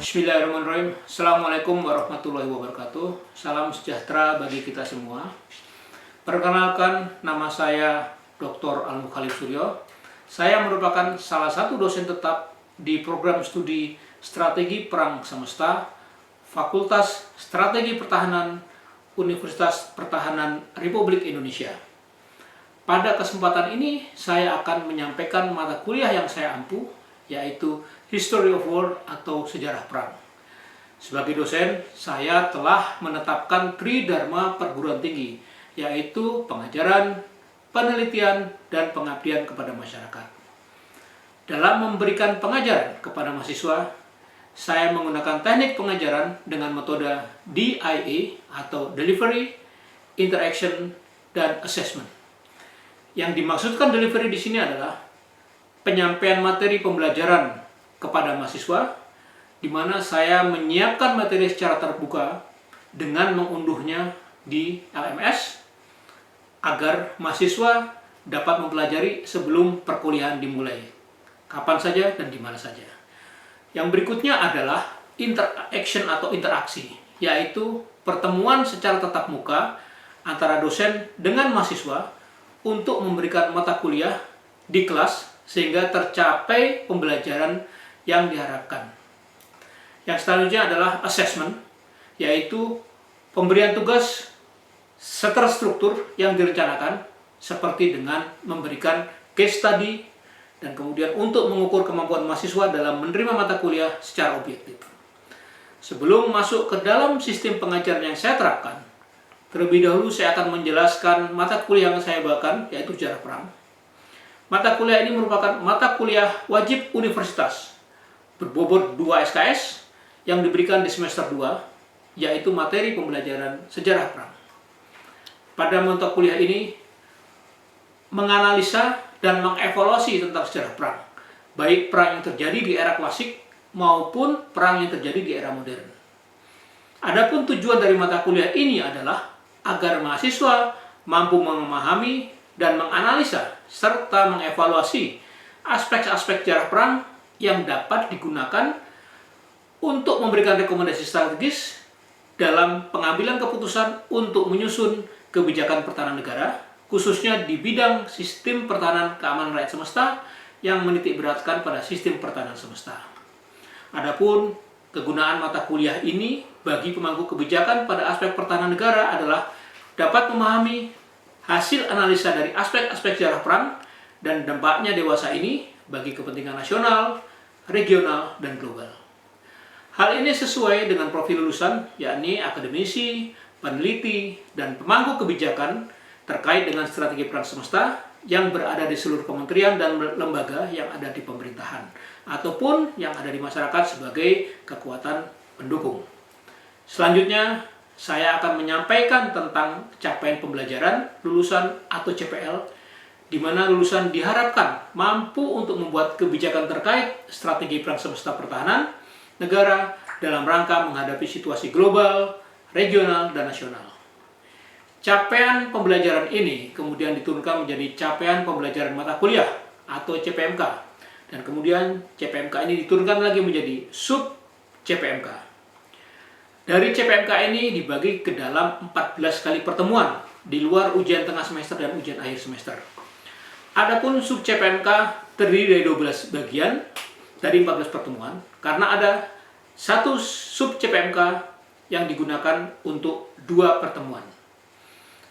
Bismillahirrahmanirrahim. Assalamualaikum warahmatullahi wabarakatuh. Salam sejahtera bagi kita semua. Perkenalkan, nama saya Dr. Al-Mukhalif Suryo. Saya merupakan salah satu dosen tetap di program studi Strategi Perang Semesta, Fakultas Strategi Pertahanan, Universitas Pertahanan Republik Indonesia. Pada kesempatan ini, saya akan menyampaikan mata kuliah yang saya ampu, yaitu History of War atau Sejarah Perang. Sebagai dosen, saya telah menetapkan Tridharma perguruan tinggi, yaitu pengajaran, penelitian, dan pengabdian kepada masyarakat. Dalam memberikan pengajaran kepada mahasiswa, saya menggunakan teknik pengajaran dengan metode DIA atau Delivery, Interaction, dan Assessment. Yang dimaksudkan delivery di sini adalah penyampaian materi pembelajaran kepada mahasiswa, di mana saya menyiapkan materi secara terbuka dengan mengunduhnya di LMS agar mahasiswa dapat mempelajari sebelum perkuliahan dimulai, kapan saja dan di mana saja. Yang berikutnya adalah interaction atau interaksi, yaitu pertemuan secara tatap muka antara dosen dengan mahasiswa untuk memberikan mata kuliah di kelas sehingga tercapai pembelajaran yang diharapkan. Yang selanjutnya adalah assessment, yaitu pemberian tugas terstruktur yang direncanakan seperti dengan memberikan case study dan kemudian untuk mengukur kemampuan mahasiswa dalam menerima mata kuliah secara objektif. Sebelum masuk ke dalam sistem pengajaran yang saya terapkan, terlebih dahulu saya akan menjelaskan mata kuliah yang saya bawakan, yaitu sejarah perang. Mata kuliah ini merupakan mata kuliah wajib universitas berbobot 2 SKS yang diberikan di semester 2, yaitu materi pembelajaran sejarah perang. Pada mata kuliah ini menganalisa dan mengevaluasi tentang sejarah perang, baik perang yang terjadi di era klasik maupun perang yang terjadi di era modern. Adapun tujuan dari mata kuliah ini adalah agar mahasiswa mampu memahami dan menganalisa serta mengevaluasi aspek-aspek sejarah perang yang dapat digunakan untuk memberikan rekomendasi strategis dalam pengambilan keputusan untuk menyusun kebijakan pertahanan negara, khususnya di bidang sistem pertahanan keamanan rakyat semesta yang menitik beratkan pada sistem pertahanan semesta. Adapun kegunaan mata kuliah ini bagi pemangku kebijakan pada aspek pertahanan negara adalah dapat memahami hasil analisa dari aspek-aspek sejarah perang dan dampaknya dewasa ini bagi kepentingan nasional, regional, dan global. Hal ini sesuai dengan profil lulusan, yakni akademisi, peneliti, dan pemangku kebijakan terkait dengan strategi perang semesta yang berada di seluruh kementerian dan lembaga yang ada di pemerintahan, ataupun yang ada di masyarakat sebagai kekuatan pendukung. Selanjutnya, saya akan menyampaikan tentang capaian pembelajaran lulusan atau CPL, di mana lulusan diharapkan mampu untuk membuat kebijakan terkait strategi perang semesta pertahanan negara dalam rangka menghadapi situasi global, regional, dan nasional. Capaian pembelajaran ini kemudian diturunkan menjadi capaian pembelajaran mata kuliah atau CPMK, dan kemudian CPMK ini diturunkan lagi menjadi sub CPMK. Dari CPMK ini dibagi ke dalam 14 kali pertemuan di luar ujian tengah semester dan ujian akhir semester. Adapun sub CPMK terdiri dari 12 bagian dari 14 pertemuan karena ada satu sub CPMK yang digunakan untuk 2 pertemuan.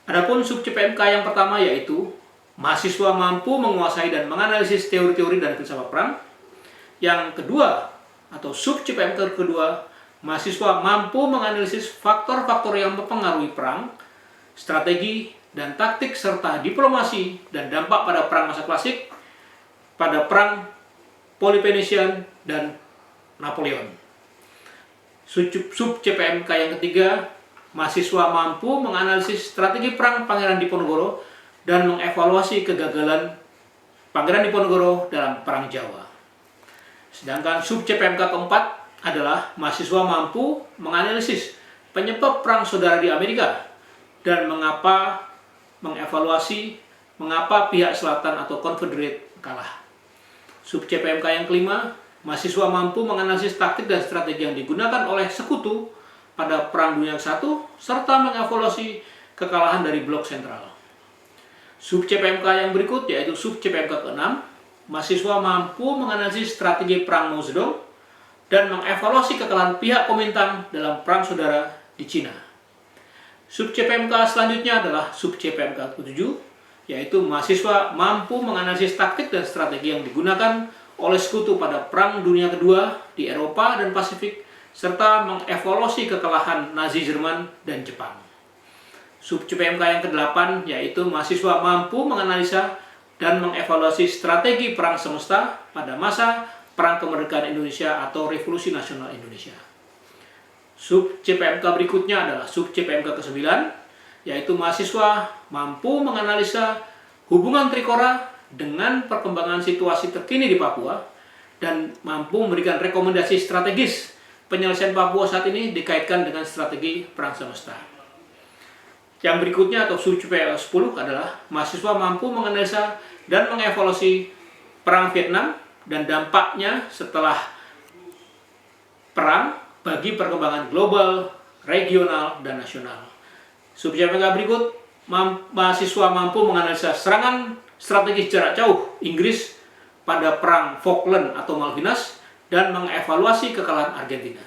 Adapun sub CPMK yang pertama yaitu mahasiswa mampu menguasai dan menganalisis teori-teori dan filsafat perang. Yang kedua atau sub CPMK kedua, mahasiswa mampu menganalisis faktor-faktor yang mempengaruhi perang, strategi, dan taktik serta diplomasi dan dampak pada perang masa klasik, pada perang Peloponnesian dan Napoleon. Sub CPMK yang ketiga, mahasiswa mampu menganalisis strategi perang Pangeran Diponegoro dan mengevaluasi kegagalan Pangeran Diponegoro dalam Perang Jawa. Sedangkan sub CPMK keempat adalah mahasiswa mampu menganalisis penyebab perang saudara di Amerika dan mengevaluasi mengapa pihak selatan atau Confederate kalah. Sub CPMK yang kelima mahasiswa mampu menganalisis taktik dan strategi yang digunakan oleh sekutu pada Perang Dunia ke-1 serta mengevaluasi kekalahan dari blok sentral. Sub CPMK yang berikut yaitu sub CPMK ke-6, mahasiswa mampu menganalisis strategi Perang Mao Zedong dan mengevaluasi kekalahan pihak Kuomintang dalam Perang Saudara di Cina. Sub CPMK selanjutnya adalah sub CPMK ke-7, yaitu mahasiswa mampu menganalisis taktik dan strategi yang digunakan oleh sekutu pada Perang Dunia Kedua di Eropa dan Pasifik, serta mengevaluasi kekalahan Nazi Jerman dan Jepang. Sub CPMK yang ke-8 yaitu mahasiswa mampu menganalisa dan mengevaluasi strategi perang semesta pada masa Perang Kemerdekaan Indonesia atau Revolusi Nasional Indonesia. Sub CPMK berikutnya adalah sub CPMK ke-9, yaitu mahasiswa mampu menganalisa hubungan Trikora dengan perkembangan situasi terkini di Papua dan mampu memberikan rekomendasi strategis penyelesaian Papua saat ini dikaitkan dengan strategi perang semesta. Yang berikutnya atau sub CPMK 10 adalah mahasiswa mampu menganalisa dan mengevaluasi perang Vietnam dan dampaknya setelah perang bagi perkembangan global, regional, dan nasional. Sub CPMK berikut, mahasiswa mampu menganalisa serangan strategis jarak jauh Inggris pada perang Falkland atau Malvinas dan mengevaluasi kekalahan Argentina.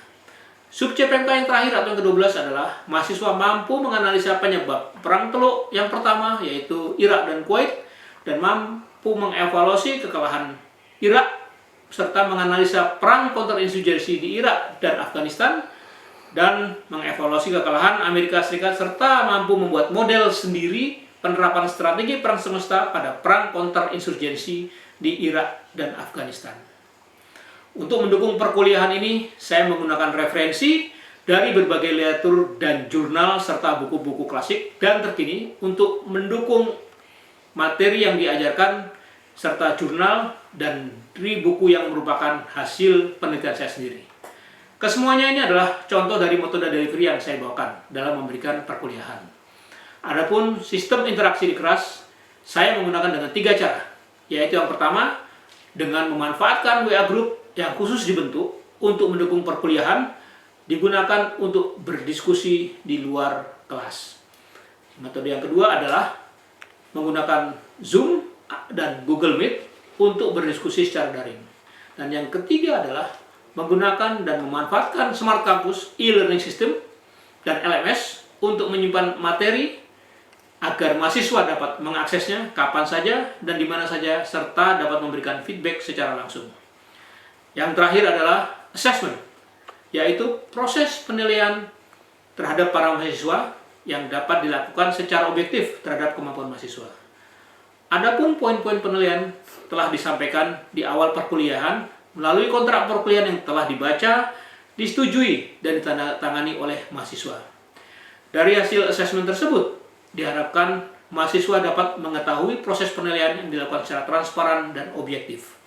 Sub CPMK yang terakhir atau yang ke-12 adalah mahasiswa mampu menganalisa penyebab perang Teluk yang pertama yaitu Irak dan Kuwait dan mampu mengevaluasi kekalahan Irak serta menganalisa perang counterinsurgency di Irak dan Afghanistan dan mengevaluasi kekalahan Amerika Serikat serta mampu membuat model sendiri penerapan strategi perang semesta pada perang counterinsurgency di Irak dan Afghanistan. Untuk mendukung perkuliahan ini, saya menggunakan referensi dari berbagai literatur dan jurnal serta buku-buku klasik dan terkini untuk mendukung materi yang diajarkan serta jurnal dan dari buku yang merupakan hasil penelitian saya sendiri. Kesemuanya ini adalah contoh dari metode delivery yang saya bawakan dalam memberikan perkuliahan. Adapun sistem interaksi di kelas, saya menggunakan dengan 3 cara, yaitu yang pertama, dengan memanfaatkan WA Group yang khusus dibentuk untuk mendukung perkuliahan, digunakan untuk berdiskusi di luar kelas. Metode yang kedua adalah menggunakan Zoom dan Google Meet untuk berdiskusi secara daring. Dan yang ketiga adalah menggunakan dan memanfaatkan Smart Campus e-learning system dan LMS untuk menyimpan materi agar mahasiswa dapat mengaksesnya kapan saja dan di mana saja serta dapat memberikan feedback secara langsung. Yang terakhir adalah assessment, yaitu proses penilaian terhadap para mahasiswa yang dapat dilakukan secara objektif terhadap kemampuan mahasiswa. Adapun poin-poin penilaian telah disampaikan di awal perkuliahan melalui kontrak perkuliahan yang telah dibaca, disetujui, dan ditandatangani oleh mahasiswa. Dari hasil asesmen tersebut, diharapkan mahasiswa dapat mengetahui proses penilaian yang dilakukan secara transparan dan objektif.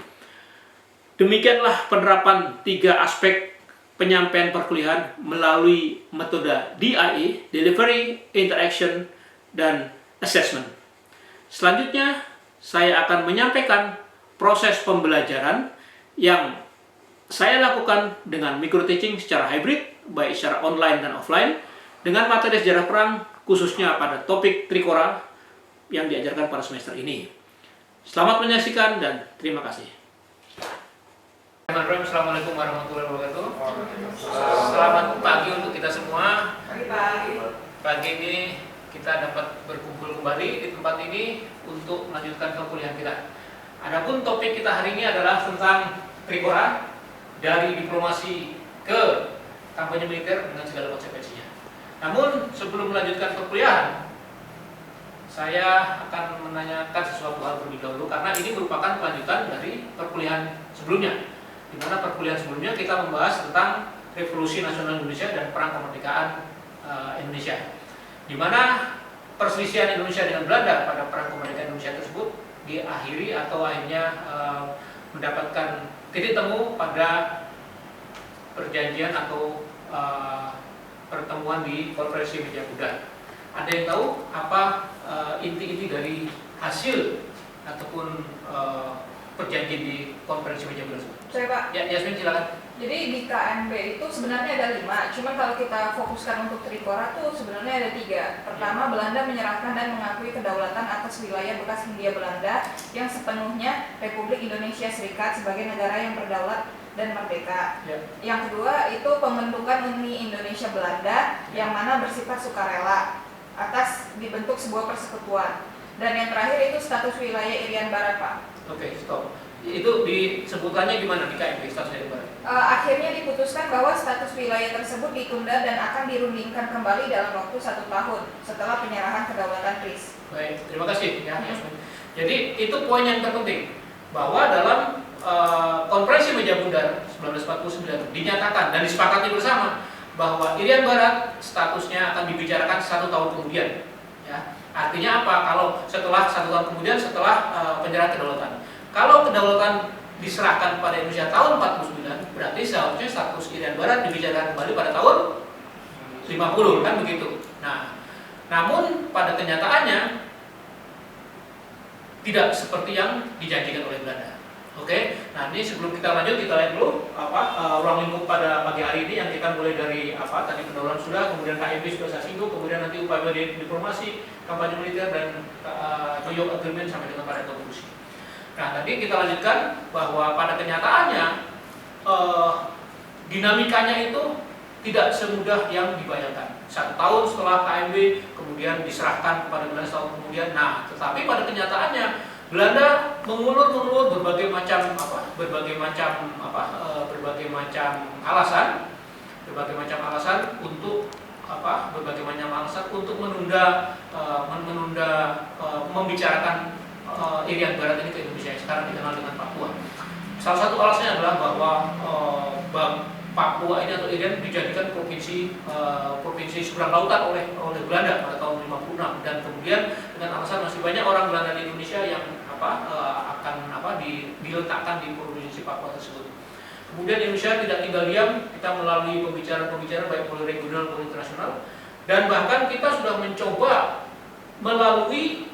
Demikianlah penerapan 3 aspek penyampaian perkuliahan melalui metode DIE, Delivery, Interaction, dan Assessment. Selanjutnya, saya akan menyampaikan proses pembelajaran yang saya lakukan dengan micro teaching secara hybrid, baik secara online dan offline, dengan materi sejarah perang, khususnya pada topik Trikora yang diajarkan pada semester ini. Selamat menyaksikan dan terima kasih. Assalamualaikum warahmatullahi wabarakatuh. Selamat pagi untuk kita semua. Pagi ini kita dapat berkumpul kembali di tempat ini untuk melanjutkan perkuliahan kita. Adapun topik kita hari ini adalah tentang Trikora, dari diplomasi ke kampanye militer dengan segala konsekuensinya. Namun sebelum melanjutkan perkuliahan, saya akan menanyakan sesuatu hal terlebih dahulu karena ini merupakan kelanjutan dari perkuliahan sebelumnya, di mana perkuliahan sebelumnya kita membahas tentang Revolusi Nasional Indonesia dan Perang Kemerdekaan Indonesia, di mana perselisihan Indonesia dengan Belanda pada Perang Kemerdekaan Indonesia tersebut diakhiri atau akhirnya mendapatkan titik temu pada perjanjian atau pertemuan di Konferensi Meja Kuda. Ada yang tahu apa inti-inti dari hasil ataupun perjanjian di Konferensi Meja Kuda tersebut? Saya Pak. Ya, Yasmin silakan. Jadi di KMB itu sebenarnya ada 5, cuman kalau kita fokuskan untuk Tripura tuh sebenarnya ada 3. Pertama, Belanda menyerahkan dan mengakui kedaulatan atas wilayah bekas Hindia Belanda yang sepenuhnya Republik Indonesia Serikat sebagai negara yang berdaulat dan merdeka. Yang kedua itu pembentukan Uni Indonesia Belanda yang mana bersifat sukarela atas dibentuk sebuah persekutuan. Dan yang terakhir itu status wilayah Irian Barat, Pak. Oke, stop. Itu disebutkannya gimana di KMB status Irian Barat? Akhirnya diputuskan bahwa status wilayah tersebut ditunda dan akan dirundingkan kembali dalam waktu 1 tahun setelah penyerahan kedaulatan RIS. Baik, terima kasih ya Yasmin. Jadi itu poin yang terpenting, bahwa dalam konferensi meja bundar 1949 dinyatakan dan disepakati bersama bahwa Irian Barat statusnya akan dibicarakan 1 tahun kemudian. Ya. Artinya apa? Kalau setelah 1 tahun kemudian setelah penyerahan kedaulatan. Kalau kedaulatan diserahkan pada Indonesia tahun 49, berarti seharusnya status Irian Barat dibicarakan kembali pada tahun 50, kan begitu. Nah, namun pada kenyataannya tidak seperti yang dijanjikan oleh Belanda. Oke, nah ini sebelum kita lanjut, kita lihat dulu ruang lingkup pada pagi hari ini, yang kita mulai dari tadi pendaluan sudah, kemudian KMB sudah saya singgung, kemudian nanti upaya diplomasi, kampanye militer, dan New York Agreement sampai dengan pada konklusi. Nah, tadi kita lanjutkan bahwa pada kenyataannya dinamikanya itu tidak semudah yang dibayangkan. 1 tahun setelah KMB kemudian diserahkan kepada Belanda 1 tahun kemudian. Nah, tetapi pada kenyataannya Belanda mengulur berbagai macam alasan untuk menunda membicarakan Irian Barat ini ke Indonesia yang sekarang dikenal dengan Papua. Salah satu alasannya adalah bahwa Papua ini atau Irian dijadikan provinsi seberang lautan oleh Belanda pada tahun 56, dan kemudian dengan alasan masih banyak orang Belanda di Indonesia yang diletakkan di provinsi Papua tersebut. Kemudian Indonesia tidak tinggal diam, kita melalui pembicaraan baik oleh regional maupun internasional, dan bahkan kita sudah mencoba melalui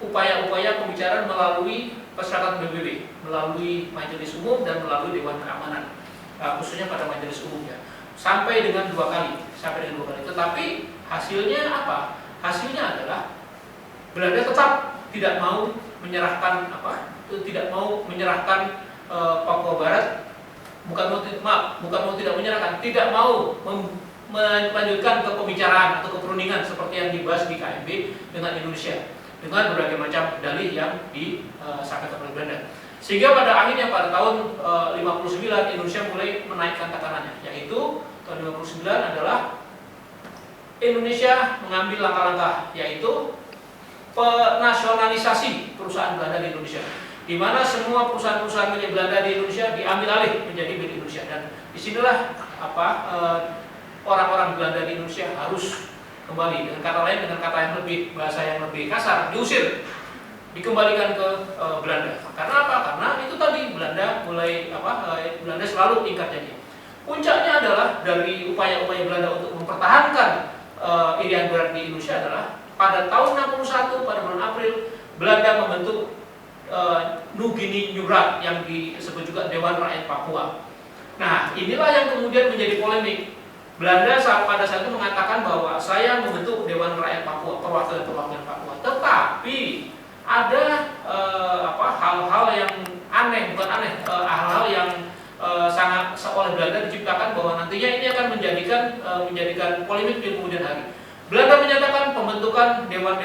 upaya-upaya pembicaraan melalui persyaratan PBB, melalui Majelis Umum dan melalui Dewan Keamanan, khususnya pada Majelis Umum ya, sampai dengan 2 kali. Tetapi hasilnya apa? Hasilnya adalah Belanda tetap tidak mau menyerahkan Papua Barat, tidak mau melanjutkan ke pembicaraan atau ke perundingan seperti yang dibahas di KMB dengan Indonesia, dengan berbagai macam dalih yang disampaikan oleh Belanda. Sehingga pada akhirnya pada tahun 59 Indonesia mulai menaikkan tekanannya, yaitu tahun 59 adalah Indonesia mengambil langkah-langkah, yaitu penasionalisasi perusahaan Belanda di Indonesia, di mana semua perusahaan-perusahaan milik Belanda di Indonesia diambil alih menjadi milik Indonesia, dan disinilah orang-orang Belanda di Indonesia harus kembali, dengan kata lain, dengan kata yang bahasa yang lebih kasar, diusir, dikembalikan ke Belanda. Karena apa? Karena itu tadi Belanda selalu ingkar janji. Puncaknya adalah dari upaya-upaya Belanda untuk mempertahankan Irian Barat di Indonesia adalah pada tahun 61 pada bulan April Belanda membentuk Nugini Nyurat yang disebut juga Dewan Rakyat Papua. Nah, inilah yang kemudian menjadi polemik. Belanda pada saat itu mengatakan bahwa saya membentuk Dewan Rakyat Papua, perwakilan Papua. Tetapi ada hal-hal yang hal-hal yang sangat oleh Belanda diciptakan bahwa nantinya ini akan menjadikan polemik di kemudian hari. Belanda menyatakan pembentukan Dewan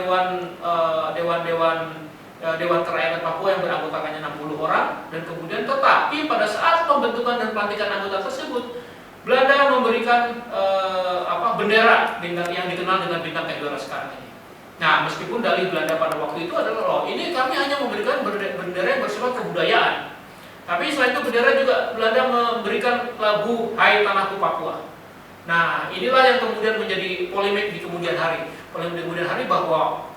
Kerakyatan Papua yang beranggotakannya 60 orang, dan kemudian tetapi pada saat pembentukan dan pelantikan anggota tersebut Belanda memberikan bendera yang dikenal dengan bintang Kejora sekarang ini. Nah, meskipun dalih Belanda pada waktu itu adalah ini kami hanya memberikan bendera yang bersifat kebudayaan, tapi selain itu bendera juga Belanda memberikan lagu Hai Tanahku Papua. Nah, inilah yang kemudian menjadi polemik di kemudian hari. Polemik di kemudian hari bahwa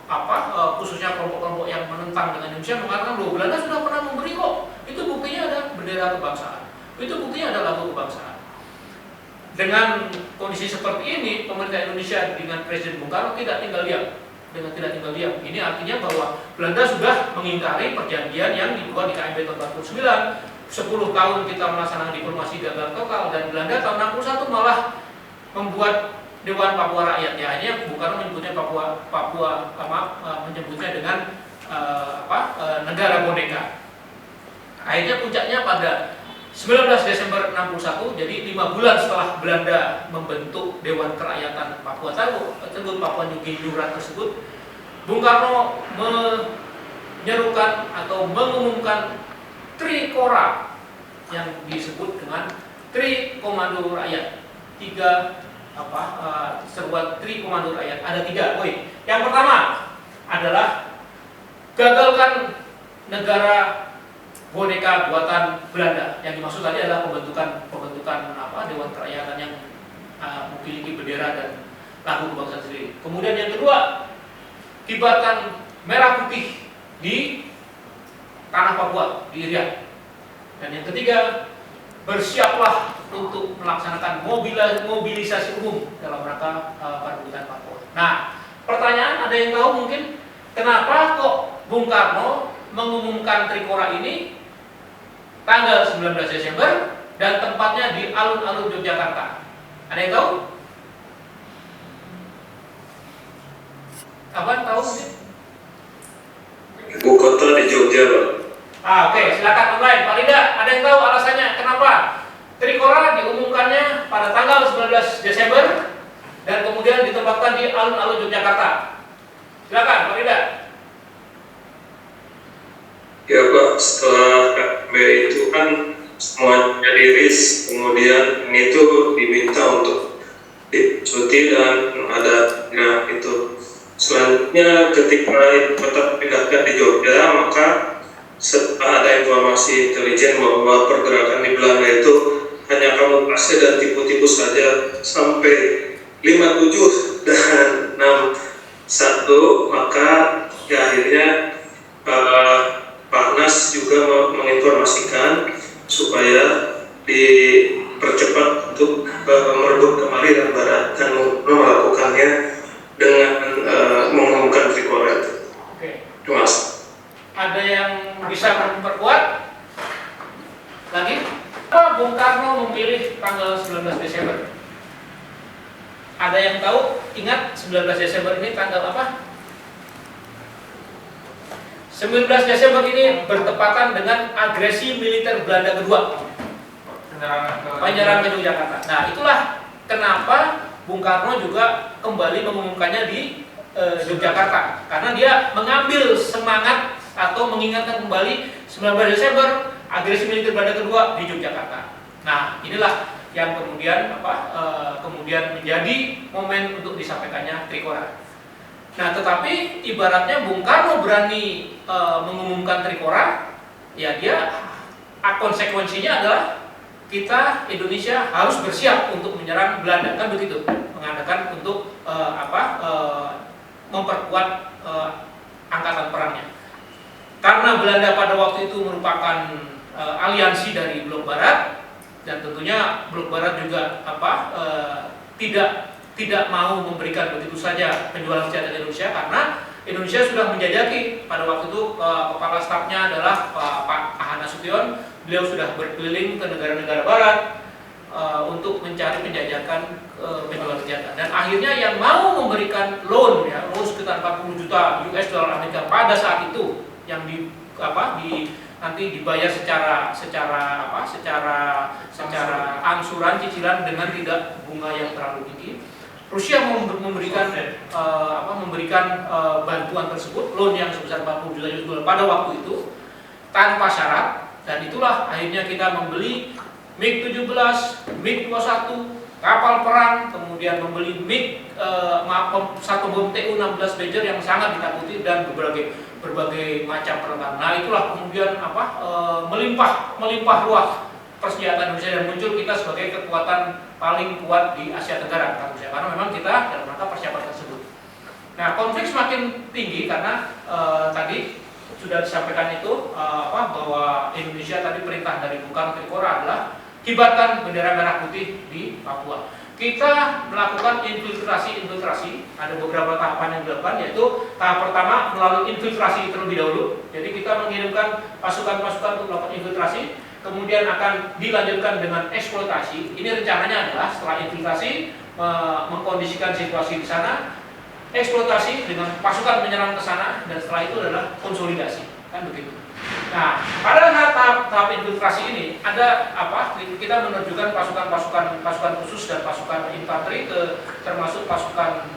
khususnya kelompok-kelompok yang menentang dengan Indonesia mengatakan bahwa Belanda sudah pernah memberi kok. Itu buktinya ada bendera kebangsaan. Itu buktinya ada lagu kebangsaan. Dengan kondisi seperti ini, pemerintah Indonesia dengan Presiden Bung Karno tidak tinggal diam. Ini artinya bahwa Belanda sudah mengingkari perjanjian yang dibuat di KMB tahun 49 10 tahun kita melaksanakan diplomasi gagal total, dan Belanda tahun 61 malah membuat Dewan Papua Rakyat. Ya, ini Bung Karno menyebutnya menyebutnya dengan negara boneka. Akhirnya puncaknya pada 19 Desember 61, jadi 5 bulan setelah Belanda membentuk Dewan Kerakyatan Papua tersebut, Papua New Guinea tersebut, Bung Karno menyerukan atau mengumumkan Trikora yang disebut dengan Tri Komando Rakyat. Seruan Tri Komando Rakyat ada 3 poin. Yang pertama adalah gagalkan negara boneka buatan Belanda. Yang dimaksud tadi adalah pembentukan Dewan Kerakyatan yang memiliki bendera dan lagu kebangsaan sendiri. Kemudian yang kedua, kibarkan merah putih di tanah Papua, di Irian. Dan yang ketiga, bersiaplah untuk melaksanakan mobilisasi umum dalam rangka perebutan Papua. Nah, pertanyaan ada yang tahu mungkin kenapa kok Bung Karno mengumumkan Trikora ini tanggal 19 Desember dan tempatnya di alun-alun Yogyakarta? Ada yang tahu? Apa tahu mungkin? Ibu kota di Jogja, Pak. Oke, silakan online. Pak Linda, ada yang tahu alasannya kenapa Trikora diumumkannya pada tanggal 19 Desember dan kemudian ditempatkan di alun-alun Yogyakarta? Silakan, Pak Linda. Ya Pak, setelah KMB itu kan semuanya diris, kemudian ini tuh diminta untuk dicuti dan ada itu. Selanjutnya ketika tetap pindahkan di Jogja, maka setelah ada informasi intelijen bahwa pergerakan di Belanda itu hanya kamuflase dan tipu-tipu saja sampai 57 dan 61, maka ya akhirnya Pak Nas juga menginformasikan supaya dipercepat untuk merebut kembali dan Barat dan melakukannya dengan mengumumkan Trikora itu. Oke. Terima kasih. Ada yang bisa memperkuat lagi? Kenapa Bung Karno memilih tanggal 19 Desember? Ada yang tahu? Ingat 19 Desember ini tanggal apa? 19 Desember ini bertepatan dengan agresi militer Belanda kedua, penyerangan ke Yogyakarta. Nah, itulah kenapa Bung Karno juga kembali mengumumkannya di Yogyakarta, karena dia mengambil semangat atau mengingatkan kembali 19 Desember agresi militer Belanda kedua di Yogyakarta. Nah, inilah yang kemudian kemudian menjadi momen untuk disampaikannya Trikora. Nah, tetapi ibaratnya Bung Karno berani mengumumkan Trikora, ya dia konsekuensinya adalah kita Indonesia harus bersiap untuk menyerang Belanda, kan begitu, mengadakan untuk memperkuat angkatan perangnya. Karena Belanda pada waktu itu merupakan aliansi dari blok Barat, dan tentunya blok Barat juga tidak mau memberikan begitu saja penjualan senjata di Indonesia, karena Indonesia sudah menjajaki. Pada waktu itu kepala stafnya adalah Pak Ahana Sution. Beliau sudah berkeliling ke negara-negara Barat untuk mencari penjajakan penjualan senjata, dan akhirnya yang mau memberikan loan sekitar 40 juta US dollar Amerika pada saat itu, yang nanti dibayar secara angsuran cicilan dengan tidak bunga yang terlalu tinggi. Rusia memberikan bantuan tersebut, loan yang sebesar 40 juta US dollar pada waktu itu tanpa syarat, dan itulah akhirnya kita membeli MiG-17, MiG-21, kapal perang, kemudian membeli satu bom Tu-16 Badger yang sangat ditakuti, dan berbagai macam peralatan. Nah, itulah kemudian melimpah ruah persenjataan Indonesia, dan muncul kita sebagai kekuatan paling kuat di Asia Tenggara, karena memang kita dalam rangka persiapan tersebut. Nah, konflik semakin tinggi karena tadi sudah disampaikan itu bahwa Indonesia tadi perintah dari Bung Karno Trikora adalah kibarkan bendera merah putih di Papua. Kita melakukan infiltrasi. Ada beberapa tahapan yang dilakukan, yaitu tahap pertama melalui infiltrasi terlebih dahulu. Jadi kita mengirimkan pasukan-pasukan untuk melakukan infiltrasi. kemudian akan dilanjutkan dengan eksploitasi. Ini rencananya adalah setelah infiltrasi mengkondisikan situasi di sana, eksploitasi dengan pasukan menyerang ke sana, dan setelah itu adalah konsolidasi, kan begitu. Nah, pada tahap infiltrasi ini ada apa? Kita menerjunkan pasukan khusus dan pasukan infanteri termasuk pasukan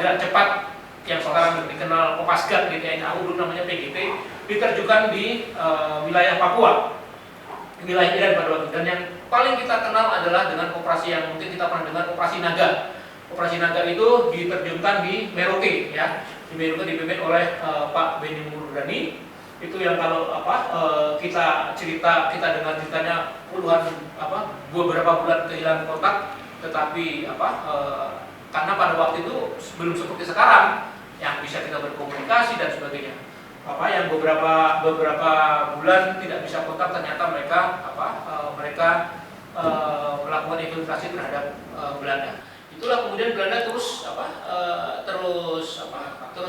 gerak cepat yang sekarang dikenal Kopasgat di TNI AU, dulu namanya PGP, diterjunkan di wilayah Papua, wilayah Iran pada waktu. Dan yang paling kita kenal adalah dengan operasi yang mungkin kita pernah dengar, Operasi Naga. Operasi Naga itu diterjunkan di Merauke, ya. Di Merauke dipimpin oleh Pak Benny Murdani. Itu yang kalau kita dengar ceritanya puluhan beberapa bulan kehilangan kontak, tetapi karena pada waktu itu belum seperti sekarang yang bisa kita berkomunikasi dan sebagainya. Yang beberapa bulan tidak bisa kontak, ternyata mereka melakukan infiltrasi terhadap Belanda. Itulah kemudian Belanda terus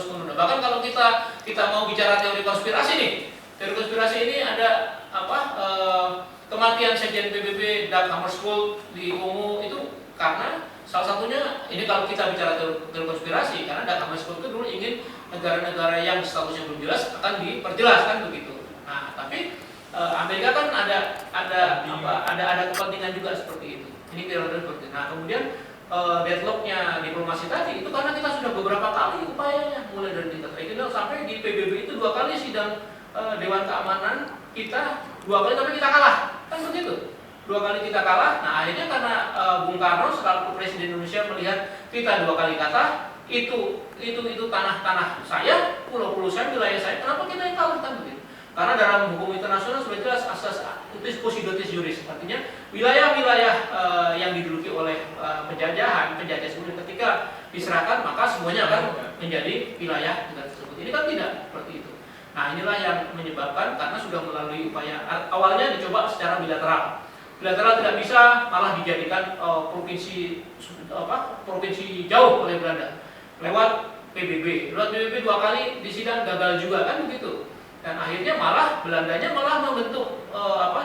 menunda. Bahkan kalau kita mau bicara teori konspirasi nih, teori konspirasi ini ada kematian Sekjen PBB Dag Hammarskjöld di Kongo itu karena salah satunya ini kalau kita bicara teori konspirasi, karena Dag Hammarskjöld itu dulu ingin negara-negara yang statusnya belum jelas akan diperjelas, kan begitu. Nah, tapi Amerika kan ada kepentingan juga seperti itu. Ini teori seperti itu. Nah, kemudian deadlocknya diplomasi tadi itu karena kita sudah beberapa kali upayanya, mulai dari tingkat regional sampai di PBB itu 2 kali sidang Dewan Keamanan kita 2 kali, tapi kita kalah, kan begitu. 2 kali kita kalah. Nah, akhirnya karena Bung Karno selaku Presiden Indonesia melihat kita 2 kali kalah, itu tanah saya, pulau-pulau saya, wilayah saya, kenapa kita yang kalah, kan begitu. Karena dalam hukum internasional sudah jelas asas utis possidetis juris, artinya wilayah-wilayah yang diduduki oleh penjajah sebelum ketika diserahkan maka semuanya akan menjadi wilayah negara tersebut. Ini kan tidak seperti itu. Nah, inilah yang menyebabkan karena sudah melalui upaya awalnya dicoba secara bilateral tidak bisa, malah dijadikan provinsi jauh oleh Belanda lewat PBB 2 kali disidang gagal juga, kan begitu. Dan akhirnya Belandanya membentuk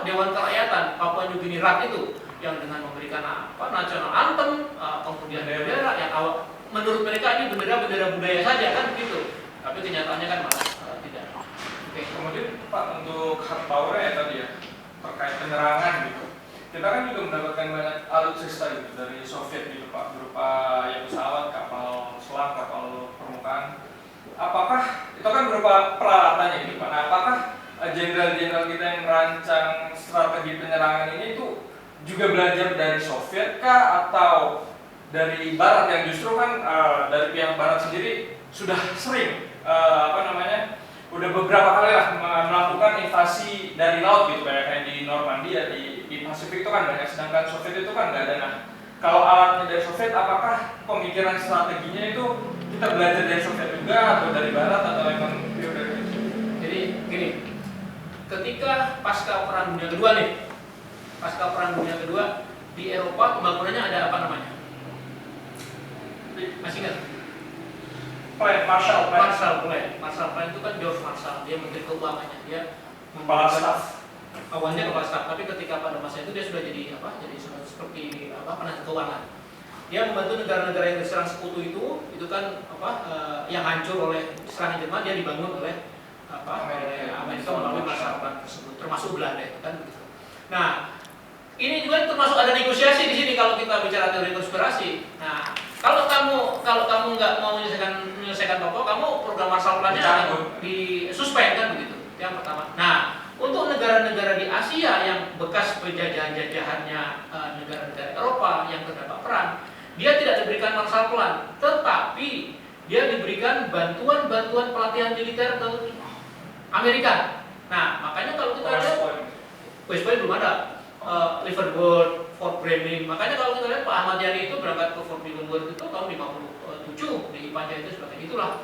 Dewan Kerakyatan Papua New Guinea RAT itu yang dengan memberikan national anthem, kemudian bendera yang menurut mereka ini bendera budaya saja, kan begitu. Tapi kenyataannya kan malah tidak. Oke, kemudian Pak, untuk hard power ya tadi ya terkait penyerangan gitu. Kita kan juga mendapatkan banyak alutsista gitu dari Soviet gitu Pak, berupa ya pesawat, kapal selam, kapal permukaan. Apakah itu kan berupa peralatannya gitu Pak? Nah, apakah jenderal-jenderal kita yang merancang strategi penyerangan ini itu juga belajar dari Soviet kah atau dari Barat yang justru kan dari pihak Barat sendiri sudah sering udah beberapa kali lah melakukan invasi dari laut gitu, kayak di Normandia, di Pasifik itu kan banyak, sedangkan Soviet itu kan nggak ada. Nah, kalau alatnya dari Soviet, apakah pemikiran strateginya itu kita belajar dari Soviet juga atau dari Barat atau memang dari? Jadi gini, ketika pasca Perang Dunia Kedua di Eropa pembangunannya ada apa namanya? Masih ingat? Marshall Plan itu kan George Marshall, dia menteri keuangannya, dia Kepala Staf. Awalnya kepala staf, tapi ketika pada masa itu dia sudah jadi seperti penasihat keuangan. Dia membantu negara-negara yang diserang sekutu itu kan yang hancur oleh serangan Jerman, dia dibangun oleh Amerika melalui Marshall Plan tersebut, termasuk Belanda itu kan begitu. Nah, ini juga termasuk ada negosiasi di sini kalau kita bicara teori konspirasi. Nah, kalau kamu nggak mau menyelesaikan pokok, kamu program Marshall Plan-nya akan disuspend, kan begitu. Yang pertama. Nah, untuk negara-negara di Asia yang bekas penjajahan-jajahannya negara-negara Eropa yang terdampak perang, dia tidak diberikan Marshall Plan, tetapi dia diberikan bantuan pelatihan militer ke Amerika. Nah, makanya kalau kita lihat West Point belum ada, Liverpool, Fort Benning. Makanya kalau kita lihat Pak Ahmad Yani itu berangkat ke Fort Benning itu tahun 57 di Panjang itu sebagainya. Itulah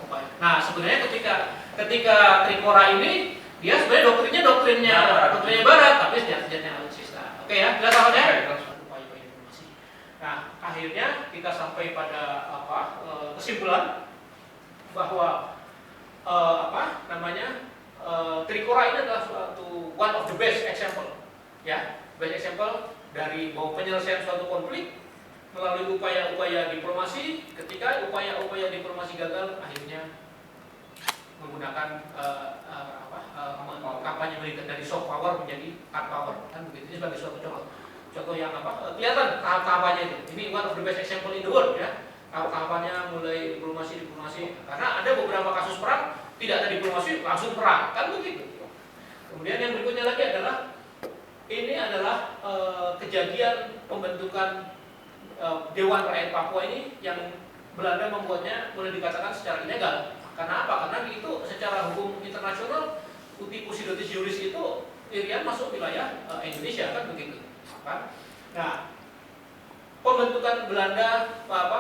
upaya. Nah, sebenarnya ketika Tripora ini dia sebenarnya doktrinnya Barat, tapi senjatanya alutsista. Oke ya, jelas awalnya? Upaya-upaya informasi. Nah, akhirnya kita sampai pada kesimpulan bahwa Trikora ini adalah suatu one of the best example, ya, best example dari bahwa penyelesaian suatu konflik melalui upaya-upaya diplomasi. Ketika upaya-upaya diplomasi gagal, akhirnya menggunakan kampanye militer dari soft power menjadi hard power, kan begitu. Ini sebagai suatu contoh yang kelihatan tahapannya itu. Ini one of the best example in the world, ya. Tahapannya mulai diplomasi, karena ada beberapa kasus perang tidak ada diplomasi langsung perang, kan begitu. Kemudian yang berikutnya lagi adalah ini adalah kejadian pembentukan Dewan Rakyat Papua ini yang Belanda membuatnya boleh dikatakan secara ilegal. Karena apa? Karena itu secara hukum internasional uti possidetis juris itu Irian masuk wilayah Indonesia, kan begitu. Kan? Nah, pembentukan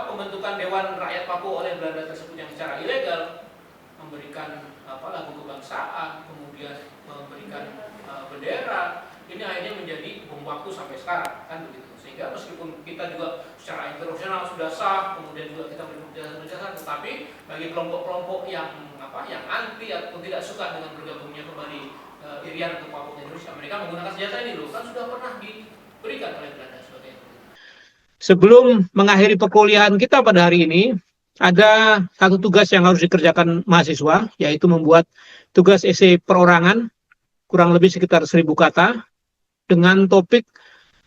pembentukan Dewan Rakyat Papua oleh Belanda tersebut yang secara ilegal memberikan lagu kebangsaan, kemudian memberikan bendera, ini akhirnya menjadi bom waktu sampai sekarang, kan begitu. Sehingga meskipun kita juga secara internasional sudah sah, kemudian juga kita berjasa, tetapi bagi kelompok-kelompok yang anti atau tidak suka dengan bergabungnya kembali Irian ke Papua Indonesia, mereka menggunakan senjata ini loh, kan sudah pernah diberikan oleh Belanda sebagai itu. Sebelum mengakhiri perkuliahan kita pada hari ini, ada satu tugas yang harus dikerjakan mahasiswa, yaitu membuat tugas esai perorangan kurang lebih sekitar 1000 kata dengan topik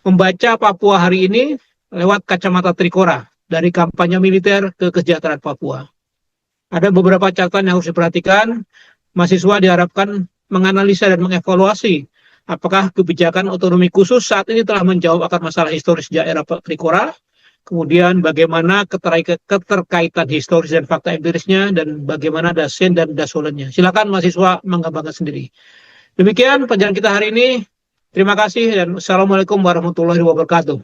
membaca Papua hari ini lewat kacamata Trikora, dari kampanye militer ke kesejahteraan Papua. Ada beberapa catatan yang harus diperhatikan. Mahasiswa diharapkan menganalisa dan mengevaluasi apakah kebijakan otonomi khusus saat ini telah menjawab akan masalah historis sejak era Trikora, kemudian bagaimana keterkaitan historis dan fakta empirisnya, dan bagaimana dasen dan dasolennya. Silakan mahasiswa menggambarkan sendiri. Demikian pelajaran kita hari ini. Terima kasih dan Assalamualaikum warahmatullahi wabarakatuh.